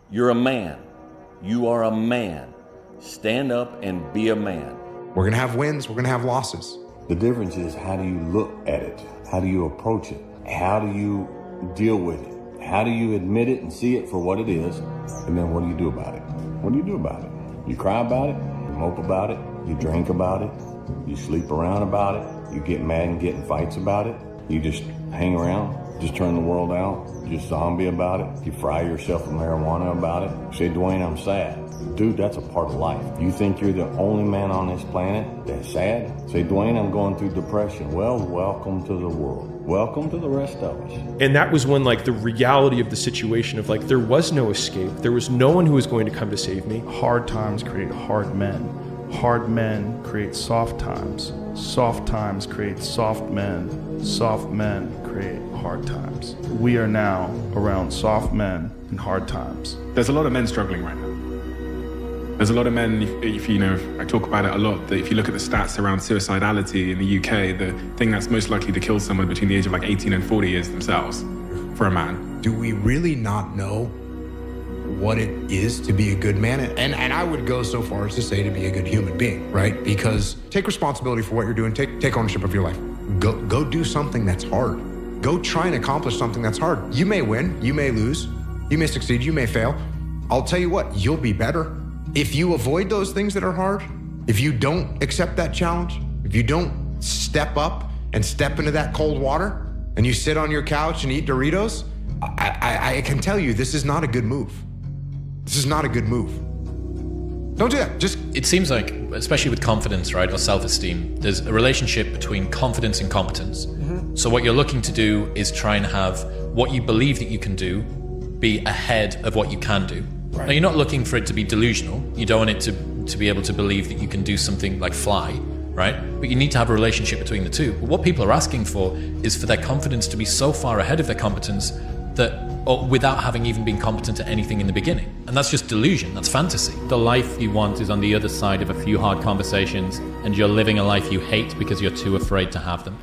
You're a man. You are a man. Stand up and be a man. We're going to have wins. We're going to have losses. The difference is, how do you look at it? How do you approach it? How do you deal with it? How do you admit it and see it for what it is? And then what do you do about it? What do you do about it? You cry about it, you mope about it, you drink about it, you sleep around about it, you get mad and get in fights about it, you just hang around, just turn the world out, just zombie about it, you fry yourself with marijuana about it. Say, Dwayne, I'm sad. Dude, that's a part of life. You think you're the only man on this planet that's sad? Say, Dwayne, I'm going through depression. Well, welcome to the world. Welcome to the rest of us. And that was when, like, the reality of the situation of, like, there was no escape. There was no one who was going to come to save me. Hard times create hard men. Hard men create soft times. Soft times create soft men. Soft men create hard times. We are now around soft men and hard times. There's a lot of men struggling right now. There's a lot of men, if you know, I talk about it a lot, that if you look at the stats around suicidality in the UK, the thing that's most likely to kill someone between the age of like 18 and 40 is themselves, for a man. Do we really not know what it is to be a good man? And I would go so far as to say to be a good human being, right? Because take responsibility for what you're doing. Take ownership of your life. Go do something that's hard. Go try and accomplish something that's hard. You may win, you may lose, you may succeed, you may fail. I'll tell you what, you'll be better. If you avoid those things that are hard, if you don't accept that challenge, if you don't step up and step into that cold water, and you sit on your couch and eat Doritos, I can tell you this is not a good move. This is not a good move. Don't do that. It seems like, especially with confidence, right, or self-esteem, there's a relationship between confidence and competence. Mm-hmm. So what you're looking to do is try and have what you believe that you can do be ahead of what you can do. Right. Now, you're not looking for it to be delusional. You don't want it to be able to believe that you can do something like fly, right? But you need to have a relationship between the two. But what people are asking for is for their confidence to be so far ahead of their competence or without having even been competent at anything in the beginning. And that's just delusion, that's fantasy. The life you want is on the other side of a few hard conversations, and you're living a life you hate because you're too afraid to have them.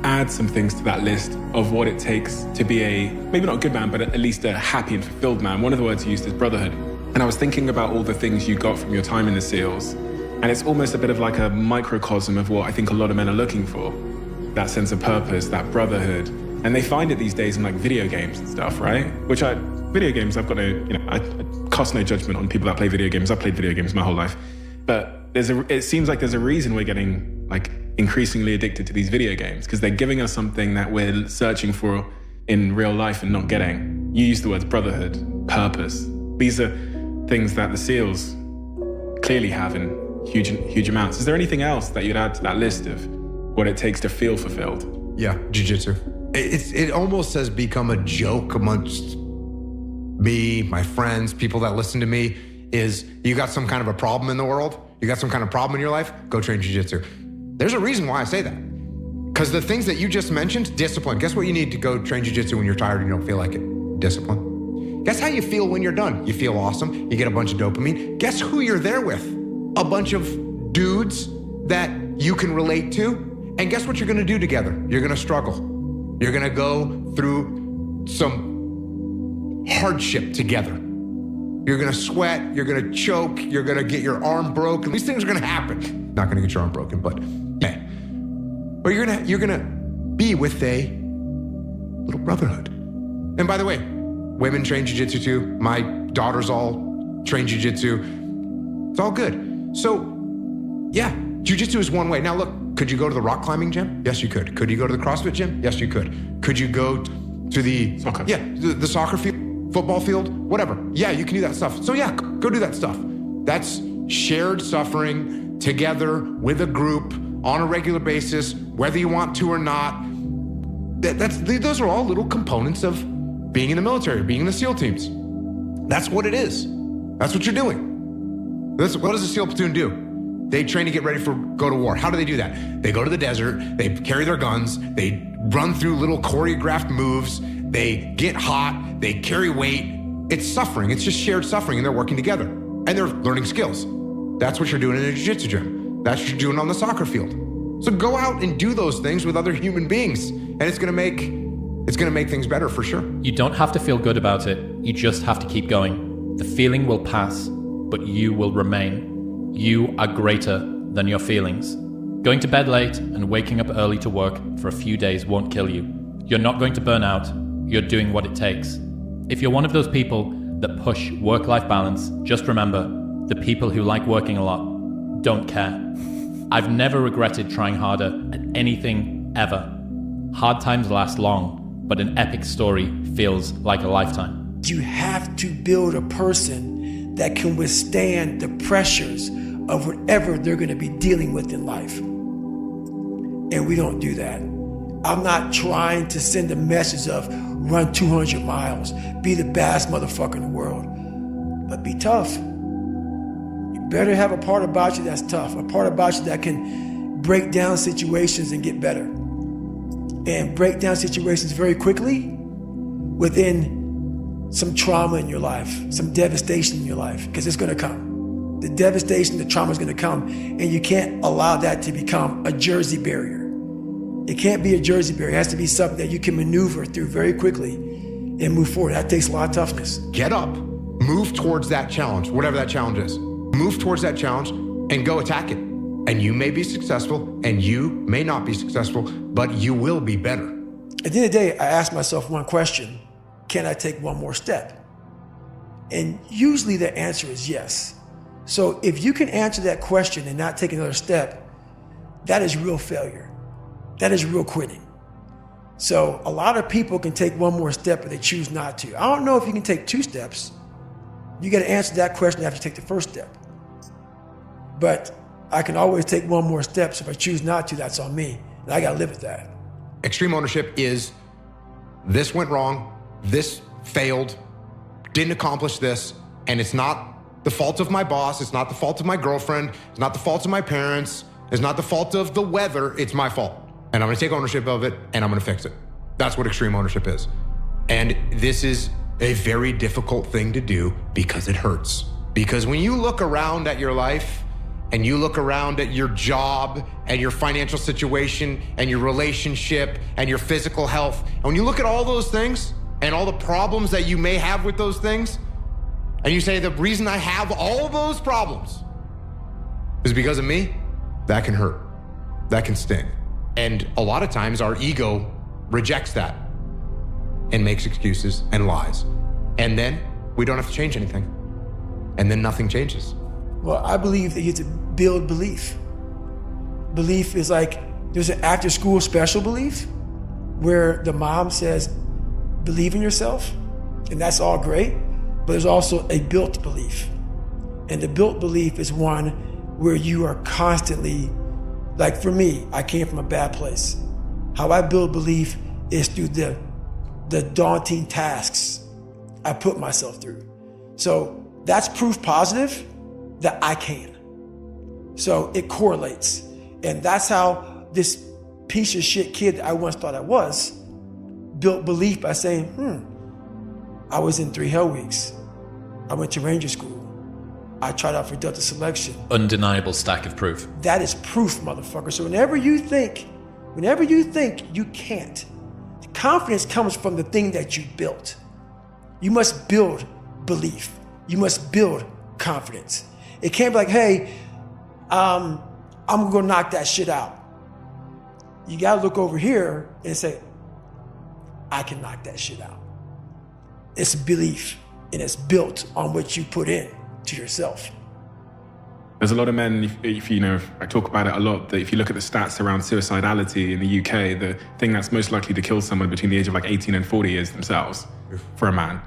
Add some things to that list of what it takes to be a, maybe not a good man, but at least a happy and fulfilled man. One of the words you used is brotherhood. And I was thinking about all the things you got from your time in the SEALs. And it's almost a bit of like a microcosm of what I think a lot of men are looking for. That sense of purpose, that brotherhood. And they find it these days in like video games and stuff, right? Video games, I've got I cast no judgment on people that play video games. I've played video games my whole life. But it seems like there's a reason we're getting like increasingly addicted to these video games, because they're giving us something that we're searching for in real life and not getting. You used the words brotherhood, purpose. These are things that the SEALs clearly have in huge amounts. Is there anything else that you'd add to that list of what it takes to feel fulfilled? Yeah, jiu-jitsu. It almost has become a joke amongst me, my friends, people that listen to me, is you got some kind of a problem in the world, you got some kind of problem in your life, go train jiu-jitsu. There's a reason why I say that. Because the things that you just mentioned, discipline. Guess what you need to go train jiu-jitsu when you're tired and you don't feel like it? Discipline. Guess how you feel when you're done? You feel awesome, you get a bunch of dopamine. Guess who you're there with? A bunch of dudes that you can relate to. And guess what you're gonna do together? You're gonna struggle. You're gonna go through some hardship together. You're gonna sweat, you're gonna choke, you're gonna get your arm broken. These things are gonna happen. Not gonna get your arm broken, but yeah. But you're gonna be with a little brotherhood. And by the way, women train jiu-jitsu too. My daughters all train jiu-jitsu. It's all good. So yeah, jiu-jitsu is one way. Now look, could you go to the rock climbing gym? Yes, you could. Could you go to the CrossFit gym? Yes, you could. Could you go to the soccer? Yeah, the soccer field, football field, whatever. Yeah, you can do that stuff. So yeah, go do that stuff. That's shared suffering together with a group on a regular basis, whether you want to or not. Those are all little components of being in the military, being in the SEAL teams. That's what it is. That's what you're doing. What does a SEAL platoon do? They train to get ready go to war. How do they do that? They go to the desert, they carry their guns, they run through little choreographed moves, they get hot, they carry weight. It's suffering, it's just shared suffering, and they're working together. And they're learning skills. That's what you're doing in a jiu-jitsu gym. That's what you're doing on the soccer field. So go out and do those things with other human beings, and it's gonna make it's going to make things better for sure. You don't have to feel good about it. You just have to keep going. The feeling will pass, but you will remain. You are greater than your feelings. Going to bed late and waking up early to work for a few days won't kill you. You're not going to burn out. You're doing what it takes. If you're one of those people that push work-life balance, just remember, the people who like working a lot don't care. I've never regretted trying harder at anything ever. Hard times last long, but an epic story feels like a lifetime. You have to build a person that can withstand the pressures of whatever they're going to be dealing with in life. And we don't do that. I'm not trying to send a message of run 200 miles, be the baddest motherfucker in the world, but be tough. You better have a part about you that's tough, a part about you that can break down situations and get better. And break down situations very quickly within some trauma in your life, some devastation in your life, because it's going to come. The devastation, the trauma is going to come, and you can't allow that to become a Jersey barrier. It can't be a Jersey barrier. It has to be something that you can maneuver through very quickly and move forward. That takes a lot of toughness. Get up, move towards that challenge, whatever that challenge is. Move towards that challenge and go attack it. And you may be successful and you may not be successful, but you will be better. At the end of the day, I ask myself one question: can I take one more step? And usually the answer is yes. So if you can answer that question and not take another step, that is real failure. That is real quitting. So a lot of people can take one more step, but they choose not to. I don't know if you can take 2 steps. You got to answer that question after you take the first step. But I can always take one more step. So if I choose not to, that's on me. And I got to live with that. Extreme ownership is this went wrong, this failed, didn't accomplish this, and it's not the fault of my boss, it's not the fault of my girlfriend, it's not the fault of my parents, it's not the fault of the weather, it's my fault. And I'm going to take ownership of it, and I'm going to fix it. That's what extreme ownership is. And this is a very difficult thing to do because it hurts. Because when you look around at your life, and you look around at your job, and your financial situation, and your relationship, and your physical health, and when you look at all those things, and all the problems that you may have with those things, and you say, the reason I have all those problems is because of me, that can hurt. That can sting. And a lot of times our ego rejects that and makes excuses and lies. And then we don't have to change anything. And then nothing changes. Well, I believe that you have to build belief. Belief is like, there's an after school special belief where the mom says, believe in yourself. And that's all great. But there's also a built belief. And the built belief is one where you are constantly, like for me, I came from a bad place. How I build belief is through the daunting tasks I put myself through. So that's proof positive that I can. So it correlates. And that's how this piece of shit kid that I once thought I was built belief by saying, I was in 3 Hell Weeks. I went to Ranger School. I tried out for Delta Selection. Undeniable stack of proof. That is proof, motherfucker. So whenever you think you can't, the confidence comes from the thing that you built. You must build belief. You must build confidence. It can't be like, hey, I'm gonna knock that shit out. You gotta look over here and say, I can knock that shit out. It's belief, and it's built on what you put in to yourself. There's a lot of men, if you know, I talk about it a lot, that if you look at the stats around suicidality in the UK, the thing that's most likely to kill someone between the age of like 18 and 40 is themselves, for a man.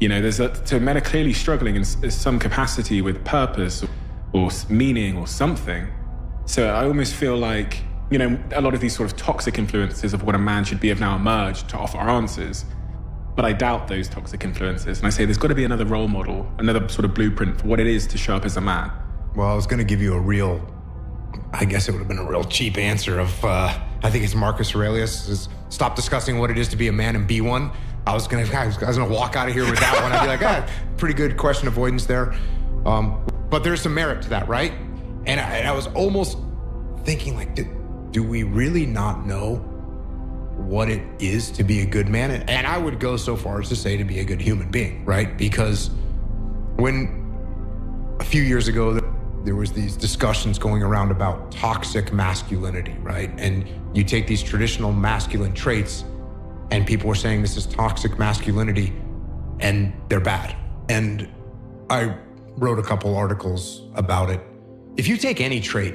You know, so men are clearly struggling in some capacity with purpose or meaning or something. So I almost feel like, you know, a lot of these sort of toxic influences of what a man should be have now emerged to offer answers. But I doubt those toxic influences. And I say there's got to be another role model, another sort of blueprint for what it is to show up as a man. Well, I was going to give you I guess it would have been a real cheap answer of, I think it's Marcus Aurelius, is stop discussing what it is to be a man and be one. I was going to walk out of here with that one. I'd be like, pretty good question avoidance there. But there's some merit to that, right? And I was almost thinking like, do we really not know what it is to be a good man. And I would go so far as to say to be a good human being, right? Because when a few years ago, there was these discussions going around about toxic masculinity, right? And you take these traditional masculine traits and people were saying this is toxic masculinity and they're bad. And I wrote a couple articles about it. If you take any trait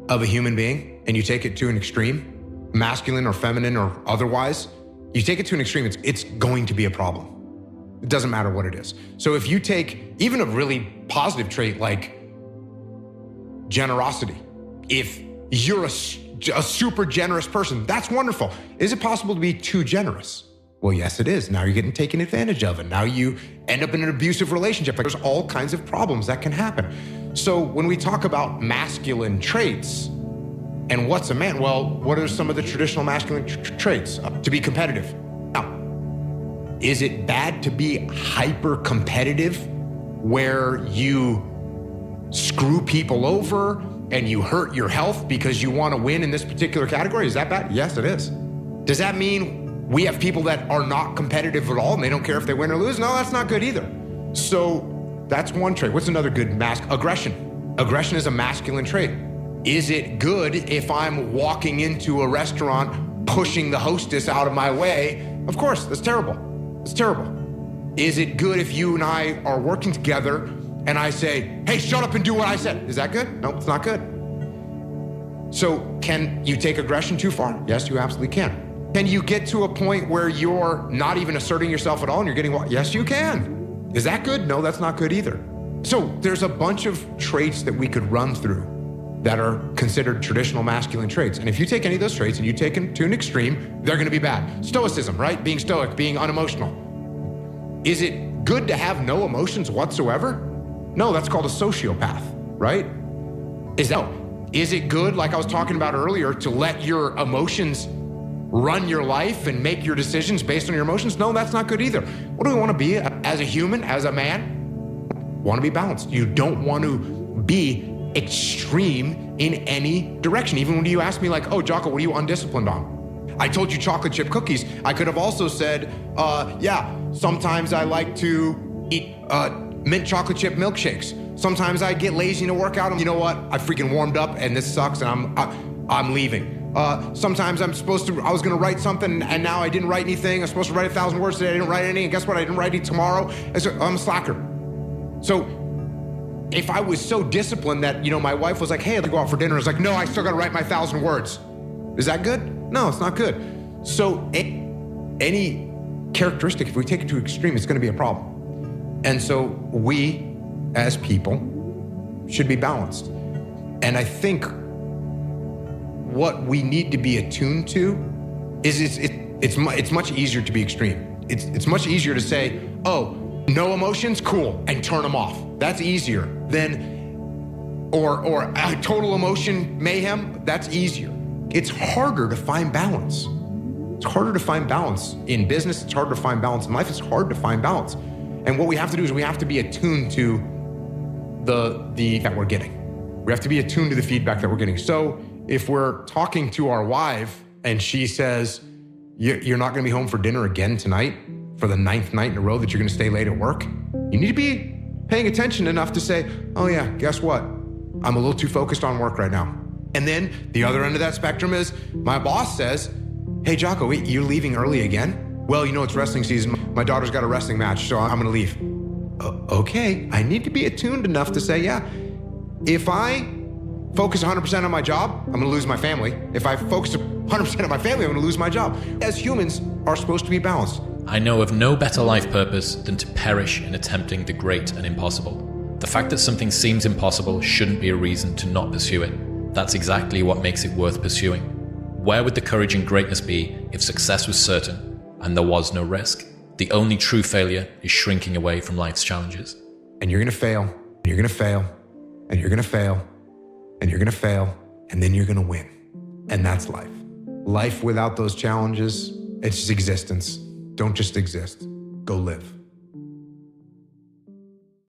of a human being and you take it to an extreme, masculine or feminine or otherwise, you take it to an extreme, it's going to be a problem. It doesn't matter what it is. So if you take even a really positive trait like generosity, if you're a super generous person, that's wonderful. Is it possible to be too generous? Well, yes, it is. Now you're getting taken advantage of, and now you end up in an abusive relationship. Like, there's all kinds of problems that can happen. So when we talk about masculine traits and what's a man, well, what are some of the traditional masculine traits? To be competitive. Now, is it bad to be hyper competitive where you screw people over and you hurt your health because you want to win in this particular category? Is that bad? Yes, it is. Does that mean we have people that are not competitive at all and they don't care if they win or lose? No, that's not good either. So that's one trait. What's another good aggression? Aggression is a masculine trait. Is it good if I'm walking into a restaurant pushing the hostess out of my way? Of course, that's terrible. It's terrible. Is it good if you and I are working together and I say, hey, shut up and do what I said? Is that good? No, it's not good. So can you take aggression too far? Yes, you absolutely can. Can you get to a point where you're not even asserting yourself at all and you're getting what? Yes, you can. Is that good? No, that's not good either. So there's a bunch of traits that we could run through that are considered traditional masculine traits. And if you take any of those traits and you take them to an extreme, they're gonna be bad. Stoicism, right? Being stoic, being unemotional. Is it good to have no emotions whatsoever? No, that's called a sociopath, right? Is it good, like I was talking about earlier, to let your emotions run your life and make your decisions based on your emotions? No, that's not good either. What do we want to be as a human, as a man? Want to be balanced. You don't want to be extreme in any direction. Even when you ask me like, oh, Jocko, what are you undisciplined on? I told you chocolate chip cookies. I could have also said, yeah, sometimes I like to eat mint chocolate chip milkshakes. Sometimes I get lazy to work out. And you know what? I freaking warmed up and this sucks and I'm leaving. Sometimes I was gonna write something and now I didn't write anything. I'm supposed to write 1,000 words today, I didn't write any, and guess what? I didn't write any tomorrow. So I'm a slacker. So if I was so disciplined that, my wife was like, hey, let's go out for dinner. I was like, no, I still gotta write my 1,000 words. Is that good? No, it's not good. So any characteristic, if we take it to extreme, it's gonna be a problem. And so we, as people, should be balanced. And I think what we need to be attuned to is it's much easier to be extreme. It's much easier to say, oh, no emotions, cool, and turn them off. That's easier than, or a total emotion mayhem, that's easier. It's harder to find balance. It's harder to find balance in business. It's harder to find balance in life. It's hard to find balance. And what we have to do is we have to be attuned to the that we're getting. We have to be attuned to the feedback that we're getting. So if we're talking to our wife and she says, you're not gonna be home for dinner again tonight for the 9th night in a row that you're gonna stay late at work, you need to be paying attention enough to say, oh yeah, guess what? I'm a little too focused on work right now. And then the other end of that spectrum is my boss says, hey Jocko, wait, you're leaving early again? Well, it's wrestling season. My daughter's got a wrestling match, so I'm gonna leave. Okay, I need to be attuned enough to say, yeah, if I focus 100% on my job, I'm gonna lose my family. If I focus 100% on my family, I'm gonna lose my job. As humans are supposed to be balanced. I know of no better life purpose than to perish in attempting the great and impossible. The fact that something seems impossible shouldn't be a reason to not pursue it. That's exactly what makes it worth pursuing. Where would the courage and greatness be if success was certain and there was no risk? The only true failure is shrinking away from life's challenges. And you're gonna fail, and you're gonna fail, and you're gonna fail, and you're gonna fail, and then you're gonna win. And that's life. Life without those challenges, it's just existence. Don't just exist. Go live.